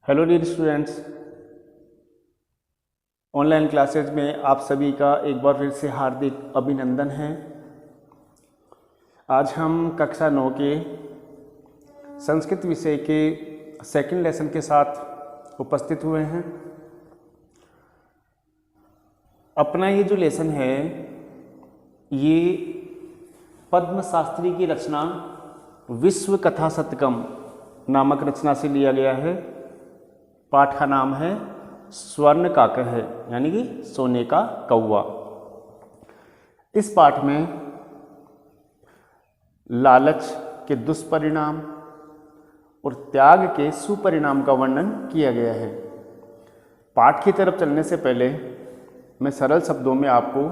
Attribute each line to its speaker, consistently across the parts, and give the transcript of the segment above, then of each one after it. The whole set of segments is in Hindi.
Speaker 1: Hello dear students, online classes में आप सभी का एक बार फिर से हार्दिक अभिनंदन है। आज हम कक्षा 9 के संस्कृत विषय के सेकंड लेसन के साथ उपस्थित हुए हैं। अपना ये जो लेसन है ये पद्म शास्त्री की रचना विश्व कथा शतकम नामक रचना से लिया गया है। पाठ का नाम है स्वर्ण काकः है, यानी कि सोने का कौवा। इस पाठ में लालच के दुष्परिणाम और त्याग के सुपरिणाम का वर्णन किया गया है। पाठ की तरफ चलने से पहले मैं सरल शब्दों में आपको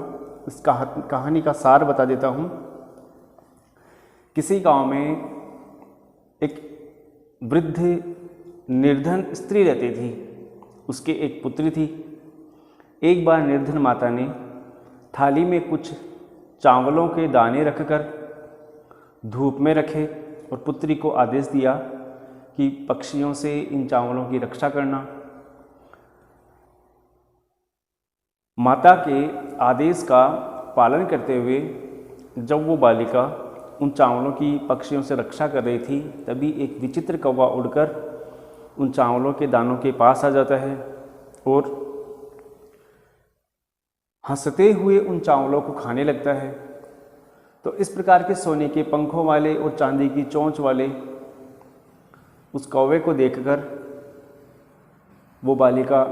Speaker 1: इस कहानी का सार बता देता हूँ। किसी गांव में एक वृद्ध निर्धन स्त्री रहती थी। उसके एक पुत्री थी। एक बार निर्धन माता ने थाली में कुछ चावलों के दाने रखकर धूप में रखे और पुत्री को आदेश दिया कि पक्षियों से इन चावलों की रक्षा करना। माता के आदेश का पालन करते हुए जब वो बालिका उन चावलों की पक्षियों से रक्षा कर रही थी, तभी एक विचित्र कौवा उड़कर उन चावलों के दानों के पास आ जाता है और हंसते हुए उन चावलों को खाने लगता है। तो इस प्रकार के सोने के पंखों वाले और चांदी की चोंच वाले उस कौवे को देखकर वो बालिका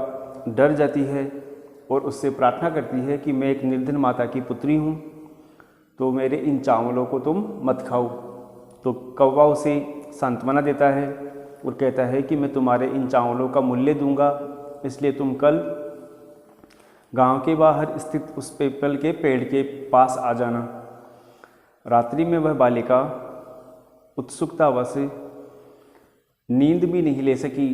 Speaker 1: डर जाती है और उससे प्रार्थना करती है कि मैं एक निर्धन माता की पुत्री हूँ, तो मेरे इन चावलों को तुम मत खाओ। तो कौवा उसे सांत्वना देता है और कहता है कि मैं तुम्हारे इन चावलों का मूल्य दूंगा, इसलिए तुम कल गांव के बाहर स्थित उस पीपल के पेड़ के पास आ जाना। रात्रि में वह बालिका उत्सुकतावश नींद भी नहीं ले सकी,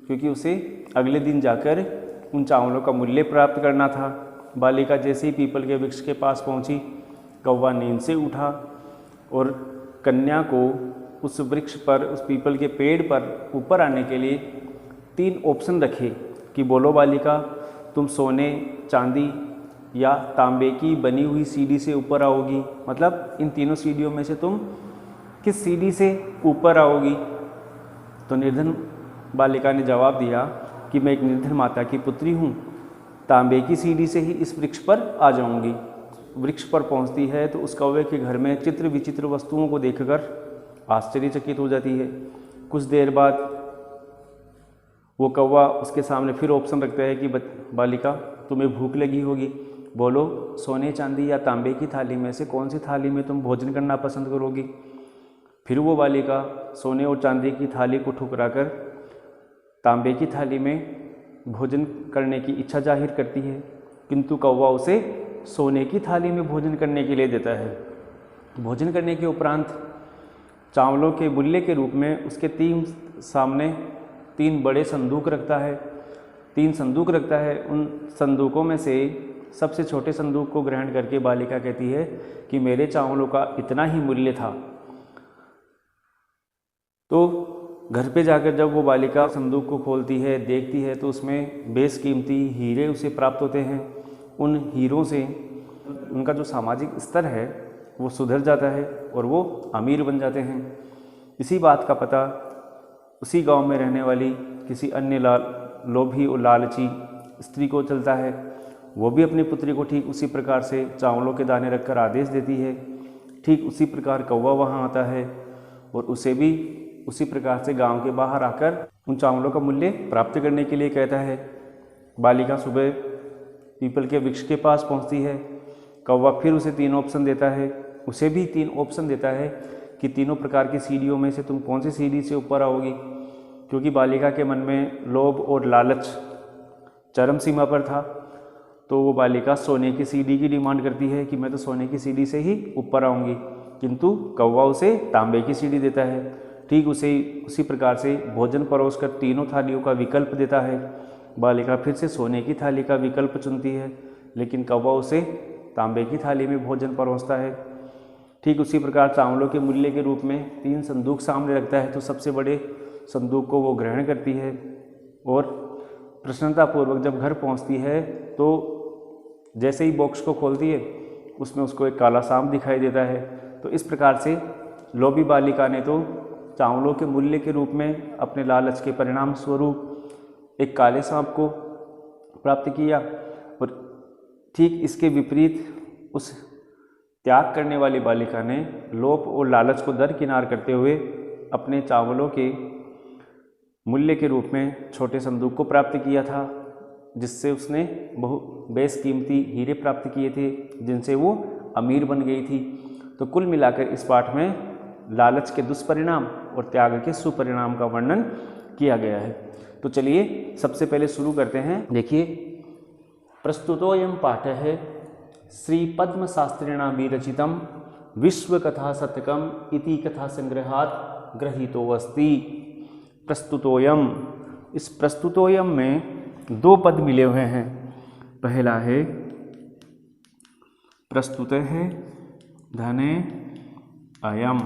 Speaker 1: क्योंकि उसे अगले दिन जाकर उन चावलों का मूल्य प्राप्त करना था। बालिका जैसे ही पीपल के वृक्ष के पास पहुंची, कौवा नींद से उठा और कन्या को उस वृक्ष पर, उस पीपल के पेड़ पर ऊपर आने के लिए 3 ऑप्शन रखे कि बोलो बालिका, तुम सोने, चांदी या तांबे की बनी हुई सीढ़ी से ऊपर आओगी। मतलब इन तीनों सीढ़ियों में से तुम किस सीढ़ी से ऊपर आओगी? तो निर्धन बालिका ने जवाब दिया कि मैं एक निर्धन माता की पुत्री हूँ, तांबे की सीढ़ी से ही इस वृक्ष पर आ जाऊँगी। वृक्ष पर पहुँचती है तो उस कौवे के घर में चित्र विचित्र वस्तुओं को देखकर आश्चर्यचकित हो जाती है। कुछ देर बाद वो कौवा उसके सामने फिर ऑप्शन रखता है कि बालिका, तुम्हें भूख लगी होगी, बोलो सोने, चांदी या तांबे की थाली में से कौन सी थाली में तुम भोजन करना पसंद करोगी? फिर वो बालिका सोने और चांदी की थाली को ठुकराकर तांबे की थाली में भोजन करने की इच्छा जाहिर करती है, किंतु कौवा उसे सोने की थाली में भोजन करने के लिए देता है। भोजन करने के उपरांत चावलों के मूल्य के रूप में उसके सामने 3 बड़े संदूक रखता है। 3 संदूक रखता है। उन संदूकों में से सबसे छोटे संदूक को ग्रहण करके बालिका कहती है कि मेरे चावलों का इतना ही मूल्य था। तो घर पे जाकर जब वो बालिका संदूक को खोलती है, देखती है, तो उसमें बेशकीमती हीरे उसे प्राप्त होते हैं। उन हीरों से उनका जो सामाजिक स्तर है वो सुधर जाता है और वो अमीर बन जाते हैं। इसी बात का पता उसी गांव में रहने वाली किसी अन्य लोभी और लालची स्त्री को चलता है। वो भी अपनी पुत्री को ठीक उसी प्रकार से चावलों के दाने रखकर आदेश देती है। ठीक उसी प्रकार कौवा वहां आता है और उसे भी उसी प्रकार से गांव के बाहर आकर उन चावलों का मूल्य प्राप्त करने के लिए कहता है। बालिका सुबह पीपल के वृक्ष के पास पहुंचती है। कौवा फिर उसे 3 ऑप्शन देता है। उसे भी 3 ऑप्शन देता है कि तीनों प्रकार की सीढ़ियों में से तुम कौन सी सीढ़ी से ऊपर आओगी, क्योंकि बालिका के मन में लोभ और लालच चरम सीमा पर था। तो वो बालिका सोने की सीढ़ी की डिमांड करती है कि मैं तो सोने की सीढ़ी से ही ऊपर आऊँगी, किंतु कौवा उसे तांबे की सीढ़ी देता है। ठीक उसी प्रकार से भोजन परोसकर तीनों थालियों का विकल्प देता है। बालिका फिर से सोने की थाली का विकल्प चुनती है, लेकिन कौवा उसे तांबे की थाली में भोजन परोसता है। ठीक उसी प्रकार चावलों के मूल्य के रूप में 3 संदूक सामने रखता है, तो सबसे बड़े संदूक को वो ग्रहण करती है और प्रसन्नतापूर्वक जब घर पहुंचती है तो जैसे ही बॉक्स को खोलती है उसमें उसको एक काला सांप दिखाई देता है। तो इस प्रकार से लोभी बालिका ने तो चावलों के मूल्य के रूप में अपने लालच के परिणाम स्वरूप एक काले सांप को प्राप्त किया, और ठीक इसके विपरीत उस त्याग करने वाली बालिका ने लोभ और लालच को दरकिनार करते हुए अपने चावलों के मूल्य के रूप में छोटे संदूक को प्राप्त किया था, जिससे उसने बेशकीमती हीरे प्राप्त किए थे, जिनसे वो अमीर बन गई थी। तो कुल मिलाकर इस पाठ में लालच के दुष्परिणाम और त्याग के सुपरिणाम का वर्णन किया गया है। तो चलिए सबसे पहले शुरू करते हैं। देखिए, प्रस्तुतोऽयं पाठः श्री पद्म शास्त्रिणा विरचितम विश्वकथा शतकम इति कथा संग्रहात् गृहीतो अस्ति। प्रस्तुतोऽयं, इस प्रस्तुतोऽयं में दो पद मिले हुए हैं। पहला है प्रस्तुतः धने अयम,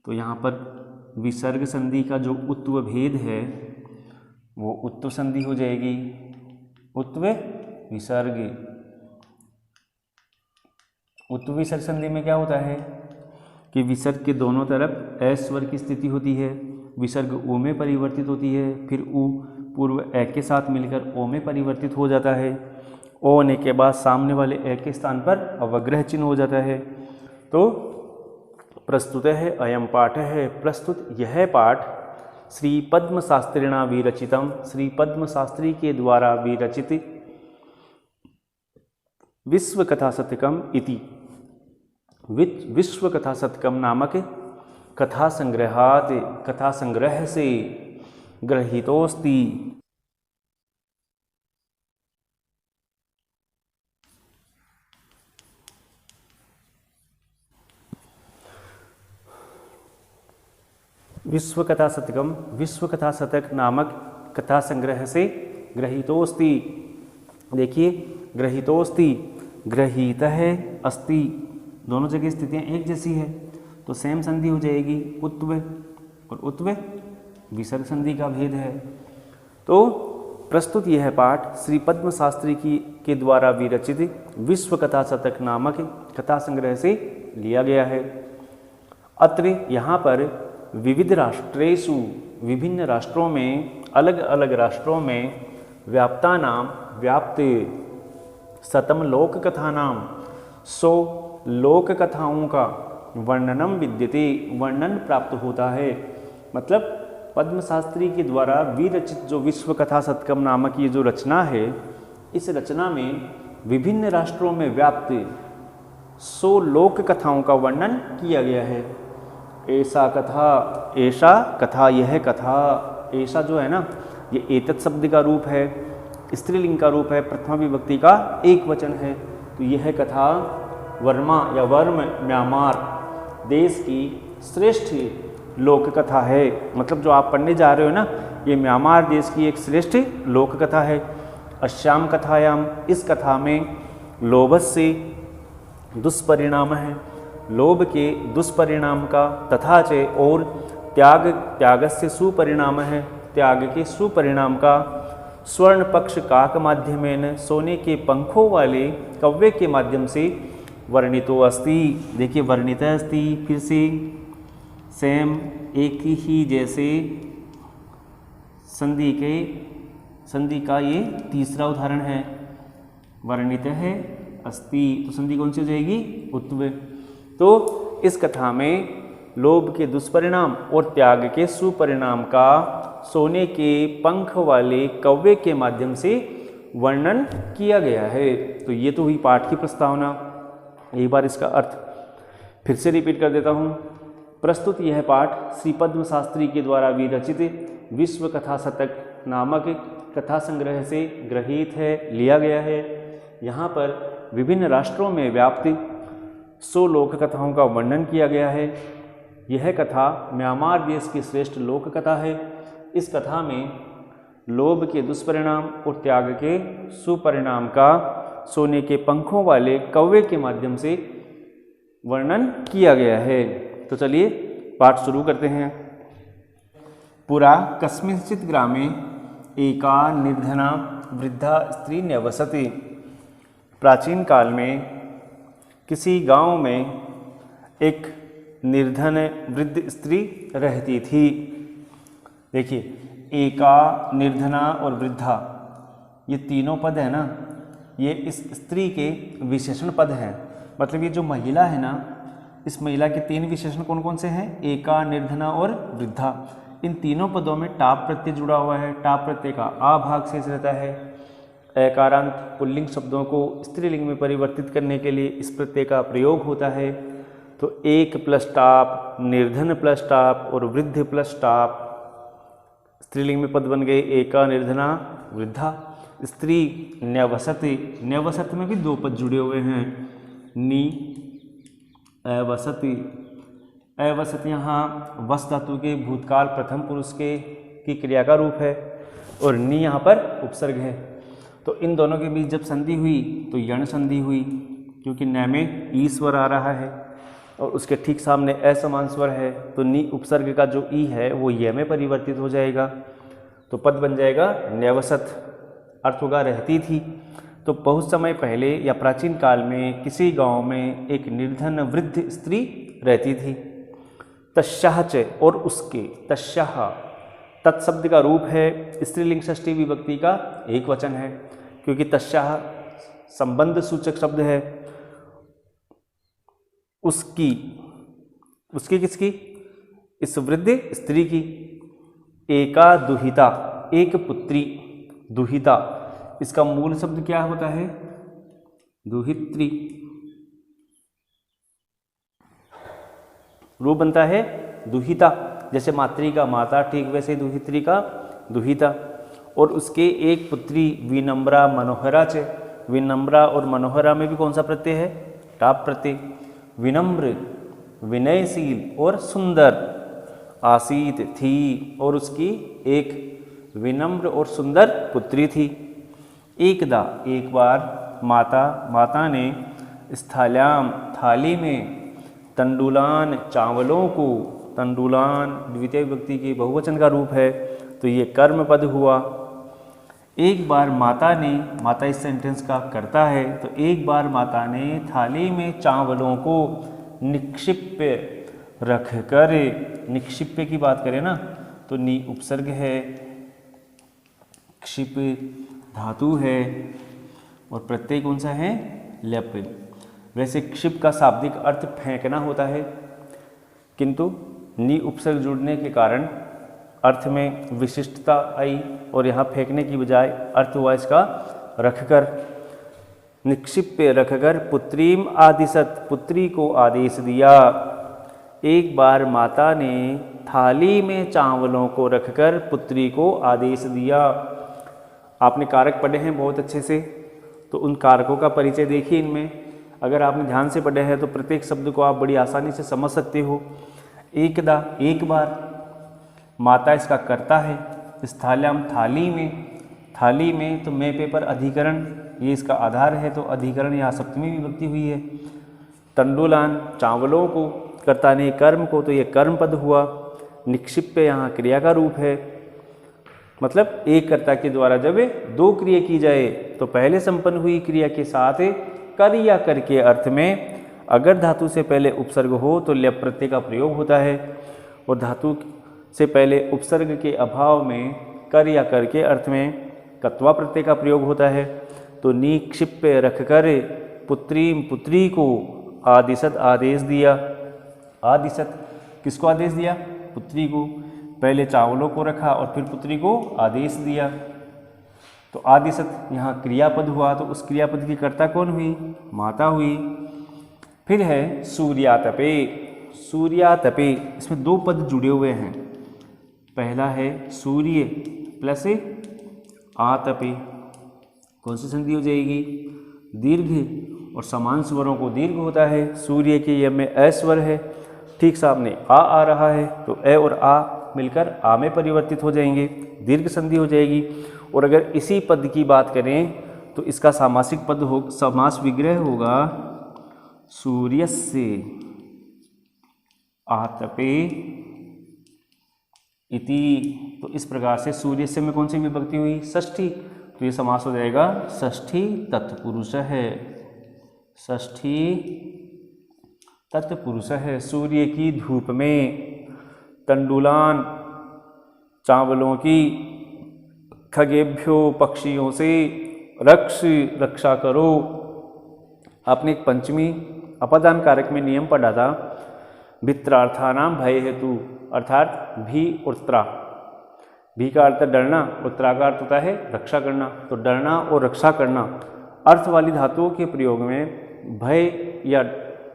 Speaker 1: तो यहाँ पर विसर्ग संधि का जो उत्व भेद है वो उत्व संधि हो जाएगी, उत्व विसर्ग। उत्व विसर्ग संधि में क्या होता है कि विसर्ग के दोनों तरफ ए स्वर की स्थिति होती है, विसर्ग उ में परिवर्तित होती है, फिर उ पूर्व ए के साथ मिलकर ओ में परिवर्तित हो जाता है। ओ होने के बाद सामने वाले ए के स्थान पर अवग्रह चिन्ह हो जाता है। तो प्रस्तुत है अयम पाठ है, प्रस्तुत यह पाठ श्री पद्म शास्त्रिणा विरचितम, श्री पद्म शास्त्री के द्वारा विरचित विश्व कथा शतकम इति, विश्व कथा शतकम नामक कथा संग्रहात्, कथा संग्रह से गृहीतोऽस्ति। विश्व कथा शतकम, विश्व कथा शतक नामक कथा संग्रह से गृहीतोऽस्ति। देखिए, गृहीतोऽस्ति, गृहीत है, अस्ति, दोनों जगह स्थितियाँ एक जैसी है, तो सेम संधि हो जाएगी उत्व, और उत्व विसर्ग संधि का भेद है। तो प्रस्तुत यह पाठ श्री पद्म शास्त्री के द्वारा विरचित विश्व कथा शतक नामक कथा संग्रह से लिया गया है। अत्र यहाँ पर विविध राष्ट्रेषु, विभिन्न राष्ट्रों में, अलग अलग राष्ट्रों में व्याप्ता नाम, व्याप्त शतम लोक कथा नाम, 100 लोक कथाओं का वर्णनम विद्यते, वर्णन प्राप्त होता है। मतलब पद्म शास्त्री के द्वारा विरचित जो विश्व कथा शतकम नामक ये जो रचना है, इस रचना में विभिन्न राष्ट्रों में व्याप्त 100 लोक कथाओं का वर्णन किया गया है। ऐसा कथा, यह कथा, ऐसा जो है ना, ये एतत् शब्द का रूप है, स्त्रीलिंग का रूप है, प्रथमा विभक्ति का एक वचन है। तो यह कथा वर्मा या वर्म म्यांमार देश की श्रेष्ठ लोक कथा है। मतलब जो आप पढ़ने जा रहे हो ना, ये म्यांमार देश की एक श्रेष्ठ लोक कथा है। अस्याम कथायाम, इस कथा में लोभस्य दुष्परिणाम है, लोभ के दुष्परिणाम का, तथा च और त्यागस्य सुपरिणाम है, त्याग के सुपरिणाम का, स्वर्ण पक्ष काक माध्यमेन, सोने के पंखों वाले कव्वे के माध्यम से वर्णितो अस्ति। देखिए, वर्णित अस्ति, फिर से सेम एक ही जैसे संधि का ये तीसरा उदाहरण है। वर्णित है अस्ति, तो संधि कौन सी हो जाएगी? उत्व। तो इस कथा में लोभ के दुष्परिणाम और त्याग के सुपरिणाम का सोने के पंख वाले कौवे के माध्यम से वर्णन किया गया है। तो ये तो हुई पाठ की प्रस्तावना। एक बार इसका अर्थ फिर से रिपीट कर देता हूँ। प्रस्तुत यह पाठ श्री पद्म शास्त्री के द्वारा विरचित विश्व कथा शतक नामक कथा संग्रह से गृहीत है, लिया गया है। यहाँ पर विभिन्न राष्ट्रों में व्याप्त 100 लोक कथाओं का वर्णन किया गया है। यह कथा म्यांमार देश की श्रेष्ठ लोक कथा है। इस कथा में लोभ के दुष्परिणाम और त्याग के सुपरिणाम का सोने के पंखों वाले कौवे के माध्यम से वर्णन किया गया है। तो चलिए पाठ शुरू करते हैं। पुरा कस्मिंश्चित् ग्रामे एका निर्धना वृद्धा स्त्री न्यवसति। प्राचीन काल में किसी गांव में एक निर्धन वृद्ध स्त्री रहती थी। देखिए, एका, निर्धना और वृद्धा, ये तीनों पद है ना, ये इस स्त्री के विशेषण पद हैं। मतलब ये जो महिला है ना, इस महिला के तीन विशेषण कौन कौन से हैं? एका, निर्धना और वृद्धा। इन तीनों पदों में टाप प्रत्यय जुड़ा हुआ है। टाप प्रत्यय का आ भाग शेष रहता है। एकारांत पुल्लिंग शब्दों को स्त्रीलिंग में परिवर्तित करने के लिए इस प्रत्यय का प्रयोग होता है। तो एक प्लस टाप, निर्धन प्लस टाप और वृद्ध प्लस टाप, स्त्रीलिंग में पद बन गए एका, निर्धना, वृद्धा। स्त्री न्यवसति, न्यवसति में भी दो पद जुड़े हुए हैं, नी अवसति। अवसति यहाँ वस धातु के भूतकाल प्रथम पुरुष की क्रिया का रूप है और नी यहाँ पर उपसर्ग है। तो इन दोनों के बीच जब संधि हुई तो यण संधि हुई, क्योंकि न में ई स्वर आ रहा है और उसके ठीक सामने असमान स्वर है, तो नी उपसर्ग का जो ई है वो य में परिवर्तित हो जाएगा। तो पद बन जाएगा न्यवसत, अर्थ होगा रहती थी। तो बहुत समय पहले या प्राचीन काल में किसी गांव में एक निर्धन वृद्ध स्त्री रहती थी। तस्याह च, और उसके, तस्याह तत्शब्द का रूप है, स्त्रीलिंग षष्ठी विभक्ति का एक वचन है, क्योंकि तस्याह संबंध सूचक शब्द है। उसकी, उसकी किसकी? इस वृद्ध स्त्री की। एका दुहिता, एक पुत्री, दुहिता, इसका मूल शब्द क्या होता है? दुहित्री। रूप बनता है दुहिता, जैसे मातृ का माता, ठीक वैसे दुहित्री का दुहिता। और उसके एक पुत्री विनम्रा मनोहरा च। विनम्रा और मनोहरा में भी कौन सा प्रत्यय है? टाप प्रत्यय। विनम्र, विनयशील और सुंदर आसीत थी, और उसकी एक विनम्र और सुंदर पुत्री थी। एकदा, एक बार, माता ने स्थाल्याम, थाली में, तंडुलान, चावलों को, तंडुलान द्वितीय विभक्ति के बहुवचन का रूप है, तो ये कर्म पद हुआ। एक बार माता ने, माता इस सेंटेंस का कर्ता है, तो एक बार माता ने थाली में चावलों को निक्षिप्य रखकर, निक्षिप्य की बात करें ना तो नी उपसर्ग है, क्षिप धातु है और प्रत्यय कौन सा है? लप। वैसे क्षिप का शाब्दिक अर्थ फेंकना होता है, किंतु नी उपसर्ग जुड़ने के कारण अर्थ में विशिष्टता आई और यहाँ फेंकने की बजाय अर्थ हुआ इसका रखकर। निक्षिप्य रखकर पुत्रीम आदिशत, पुत्री को आदेश दिया। एक बार माता ने थाली में चावलों को रखकर पुत्री को आदेश दिया। आपने कारक पढ़े हैं बहुत अच्छे से, तो उन कारकों का परिचय देखिए इनमें। अगर आपने ध्यान से पढ़े हैं तो प्रत्येक शब्द को आप बड़ी आसानी से समझ सकते हो। एकदा, एक बार, माता इसका कर्ता है। स्थाल्याम, थाली में, थाली में तो मैं पे पर अधिकरण, ये इसका आधार है, तो अधिकरण यहाँ सप्तमी विभक्ति हुई है। तंडुलान, चावलों को, कर्ता ने कर्म को, तो ये कर्म पद हुआ। निक्षिप्य यहाँ क्रिया का रूप है, मतलब एक कर्ता के द्वारा जब दो क्रिया की जाए तो पहले संपन्न हुई क्रिया के साथ कर या कर के अर्थ में अगर धातु से पहले उपसर्ग हो तो ल्यप प्रत्यय का प्रयोग होता है, और धातु से पहले उपसर्ग के अभाव में कर या कर के अर्थ में कत्वा प्रत्यय का प्रयोग होता है। तो निक्षिप्य रखकर पुत्रीम, पुत्री को, आदिशत, आदेश दिया। आदिशत किसको आदेश दिया? पुत्री को। पहले चावलों को रखा और फिर पुत्री को आदेश दिया। तो आदिशत यहाँ क्रियापद हुआ, तो उस क्रियापद की कर्ता कौन हुई? माता हुई। फिर है सूर्यातपे। सूर्यातपे, इसमें दो पद जुड़े हुए हैं। पहला है सूर्य प्लस आतपे, कौन सी संधि हो जाएगी? दीर्घ, और समान स्वरों को दीर्घ होता है। सूर्य के यम में अ स्वर है, ठीक सामने आ रहा है, तो अ और आ मिलकर आ में परिवर्तित हो जाएंगे, दीर्घ संधि हो जाएगी। और अगर इसी पद की बात करें तो इसका सामासिक पद हो, समास विग्रह होगा सूर्यस्य आतपे इति। तो इस प्रकार से सूर्यस्य में कौन सी विभक्ति हुई? षष्ठी। तो ये समास हो जाएगा षष्ठी तत्पुरुष है, षष्ठी तत्पुरुष है। सूर्य की धूप में, तंडुलान चावलों की, खगेभ्यो पक्षियों से, रक्षा करो। आपने एक पंचमी अपादान कारक में नियम पढ़ा था, भित्रार्थानाम भय हेतु, अर्थात भी और त्रा। भी का अर्थ डरना और त्रा का अर्थ होता है रक्षा करना। तो डरना और रक्षा करना अर्थ वाली धातुओं के प्रयोग में भय या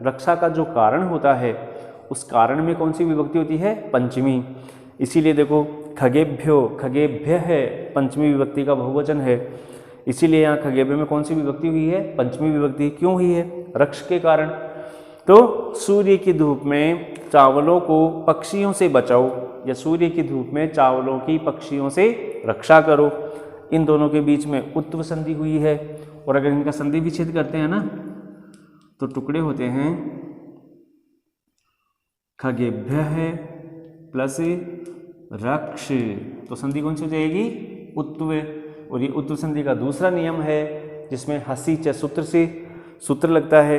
Speaker 1: रक्षा का जो कारण होता है, उस कारण में कौन सी विभक्ति होती है? पंचमी। इसीलिए देखो खगेभ्यो, खगेभ्य है, पंचमी विभक्ति का बहुवचन है। इसीलिए यहाँ खगेभ्य में कौन सी विभक्ति हुई है? पंचमी विभक्ति। क्यों हुई है? रक्ष के कारण। तो सूर्य की धूप में चावलों को पक्षियों से बचाओ, या सूर्य की धूप में चावलों की पक्षियों से रक्षा करो। इन दोनों के बीच में उत्व संधि हुई है, और अगर इनका संधि विच्छेद करते हैं ना, तो टुकड़े होते हैं खगेभ्य है प्लस रक्ष। तो संधि कौन सी हो जाएगी? उत्व। और ये उत्व संधि का दूसरा नियम है, जिसमें हसी च सूत्र से सूत्र लगता है।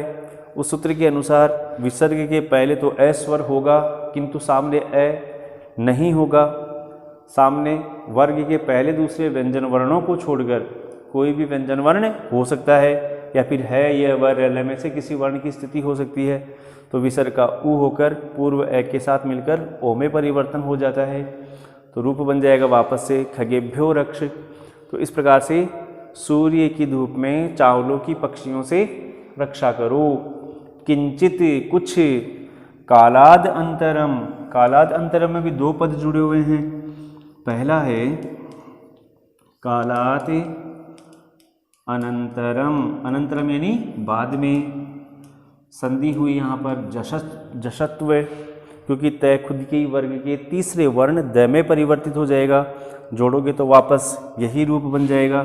Speaker 1: उस सूत्र के अनुसार विसर्ग के पहले तो अ स्वर होगा, किंतु सामने अ नहीं होगा। सामने वर्ग के पहले दूसरे व्यंजन वर्णों को छोड़कर कोई भी व्यंजन वर्ण हो सकता है, या फिर है यह व ल में से किसी वर्ण की स्थिति हो सकती है। तो विसर्ग का उ होकर पूर्व ए के साथ मिलकर ओ में परिवर्तन हो जाता है। तो रूप बन जाएगा वापस से खगेभ्यो रक्ष। तो इस प्रकार से सूर्य की धूप में चावलों की पक्षियों से रक्षा करो। किंचित कुछ, कालाद अंतरम, कालाद अंतरम में भी दो पद जुड़े हुए हैं। पहला है कालात अनंतरम, अनंतरम यानी बाद में। संधि हुई यहाँ पर जशत्व, क्योंकि तय खुद के वर्ग के तीसरे वर्ण द में परिवर्तित हो जाएगा। जोड़ोगे तो वापस यही रूप बन जाएगा।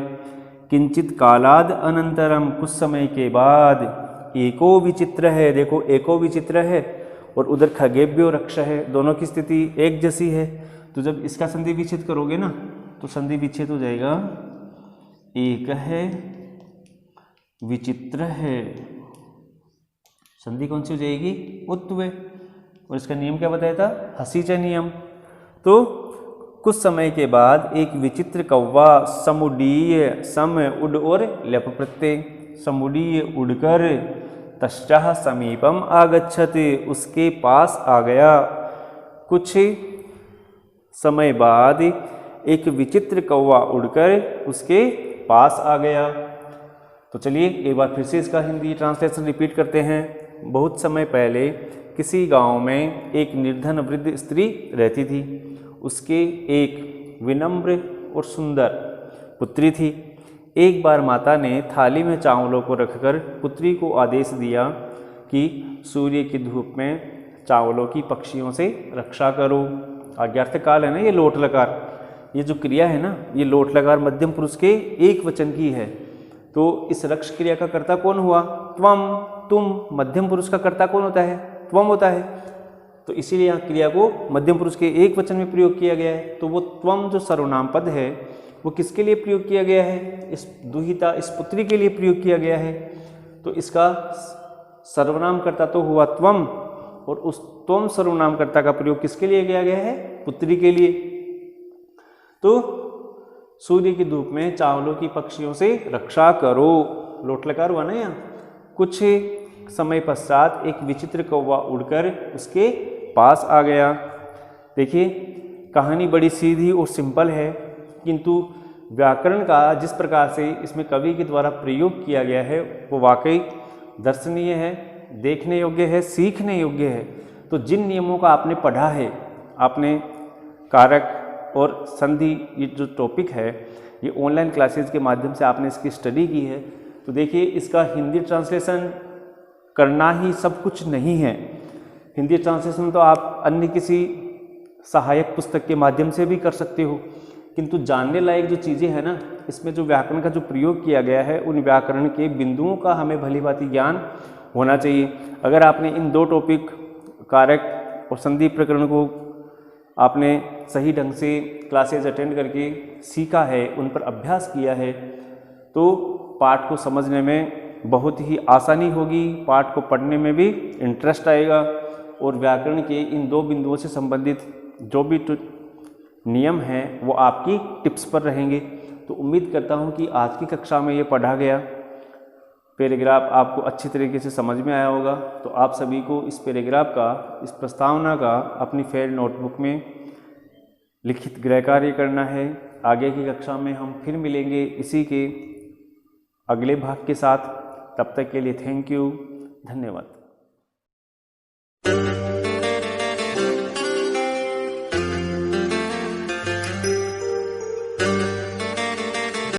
Speaker 1: किंचित कालाद अनंतरम, कुछ समय के बाद। एको विचित्र है, देखो एको विचित्र है, और उधर खगेभ्यो रक्ष है, दोनों की स्थिति एक जैसी है। तो जब इसका संधि विच्छेद करोगे ना, तो संधि विच्छेद हो जाएगा एक है विचित्र है। संधि कौन सी हो जाएगी? उत्व। और इसका नियम क्या बताया था? हसी च नियम। तो कुछ समय के बाद एक विचित्र कौवा समुडीय, सम उड और लप प्रत्यय, समुडीय उड़कर तश्चाह समीपम आगच्छत, उसके पास आ गया। कुछ समय बाद एक विचित्र कौवा उड़कर उसके पास आ गया। तो चलिए एक बार फिर से इसका हिंदी ट्रांसलेशन रिपीट करते हैं। बहुत समय पहले किसी गांव में एक निर्धन वृद्ध स्त्री रहती थी। उसके एक विनम्र और सुंदर पुत्री थी। एक बार माता ने थाली में चावलों को रखकर पुत्री को आदेश दिया कि सूर्य की धूप में चावलों की पक्षियों से रक्षा करो। आज्ञार्थक काल है ना, ये लोट लकार, ये जो क्रिया है ना, ये लोट लकार मध्यम पुरुष के एक वचन की है। तो इस रक्ष क्रिया का कर्ता कौन हुआ? त्वम, तुम। मध्यम पुरुष का कर्ता कौन होता है? त्वम होता है। तो इसीलिए यहाँ क्रिया को मध्यम पुरुष के एक वचन में प्रयोग किया गया है। तो वो त्वम जो सर्वनाम पद है, वो किसके लिए प्रयोग किया गया है? इस दुहिता, इस पुत्री के लिए प्रयोग किया गया है। तो इसका सर्वनाम कर्ता तो हुआ त्वम, और उस त्वम सर्वनाम कर्ता का प्रयोग किसके लिए किया गया है? पुत्री के लिए। तो सूर्य की धूप में चावलों की पक्षियों से रक्षा करो, लोट लकार हुआ ना यहाँ। कुछ समय पश्चात एक विचित्र कौवा उड़कर उसके पास आ गया। देखिए कहानी बड़ी सीधी और सिंपल है, किंतु व्याकरण का जिस प्रकार से इसमें कवि के द्वारा प्रयोग किया गया है वो वाकई दर्शनीय है, देखने योग्य है, सीखने योग्य है। तो जिन नियमों का आपने पढ़ा है, आपने कारक और संधि, ये जो टॉपिक है, ये ऑनलाइन क्लासेस के माध्यम से आपने इसकी स्टडी की है, तो देखिए इसका हिंदी ट्रांसलेशन करना ही सब कुछ नहीं है। हिंदी ट्रांसलेशन तो आप अन्य किसी सहायक पुस्तक के माध्यम से भी कर सकते हो, किंतु जानने लायक जो चीज़ें हैं ना, इसमें जो व्याकरण का जो प्रयोग किया गया है, उन व्याकरण के बिंदुओं का हमें भली भांति ज्ञान होना चाहिए। अगर आपने इन दो टॉपिक कारक और संधि प्रकरण को आपने सही ढंग से क्लासेज अटेंड करके सीखा है, उन पर अभ्यास किया है, तो पाठ को समझने में बहुत ही आसानी होगी, पाठ को पढ़ने में भी इंटरेस्ट आएगा और व्याकरण के इन 2 बिंदुओं से संबंधित जो भी नियम हैं वो आपकी टिप्स पर रहेंगे। तो उम्मीद करता हूँ कि आज की कक्षा में ये पढ़ा गया पैराग्राफ आपको अच्छी तरीके से समझ में आया होगा। तो आप सभी को इस पैराग्राफ का, इस प्रस्तावना का अपनी फेल नोटबुक में लिखित गृह कार्य करना है। आगे की कक्षा में हम फिर मिलेंगे इसी के अगले भाग के साथ। तब तक के लिए थैंक यू, धन्यवाद।